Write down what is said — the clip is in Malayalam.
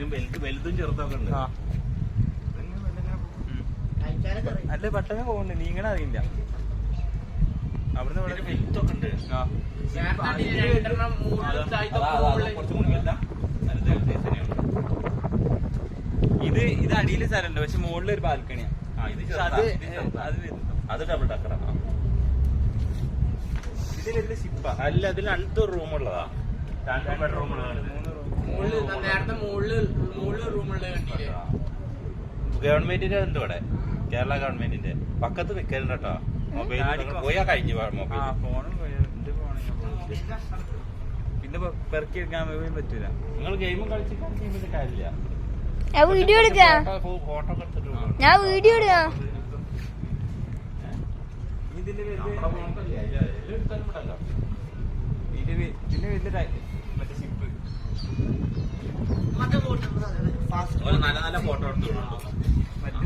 ഇതിലും വലുതും ചെറുതൊക്കെ ഉണ്ട്. അല്ല പെട്ടെന്ന് പോകുന്നുണ്ട്, നീങ്ങണ അറിയില്ല. അവിടുന്ന് വലുതൊക്കെ ഉണ്ട്. ഇത് അടിയിൽ സ്ഥലമുണ്ട്, പക്ഷെ മുകളിൽ ഒരു ബാൽക്കണിയാ. അത് ഡബിൾ ടക്കറാണ്. ഇത് വലിയ ഷിപ്പാ. അല്ല, അതിൽ 2 റൂമുള്ളതാ. 2 ബെഡ്റൂമുള്ളതാണ്. ഗവൺമെന്റിന്റെ ഉണ്ട് ഇവിടെ, കേരള ഗവൺമെന്റിന്റെ പക്കത്ത് വെക്കലുണ്ട് കേട്ടോ. മൊബൈൽ പോയാ കഴിഞ്ഞു മൊബൈൽ. ഫോണും പിന്നെ പെറുക്കി എടുക്കാൻ പറ്റൂല. നിങ്ങൾ ഗെയിമും കളിച്ചിട്ട് ഗെയിമിന്റെ കാര്യമില്ല. വീഡിയോ എടുക്കാം, ഫോട്ടോ എടുത്തിട്ട് ഞാൻ വീഡിയോ എടുക്കാം. ഇതിന്റെ വലിയ മറ്റേ ഷിപ്പ് നല്ല നല്ല ഫോട്ടോ എടുത്തു.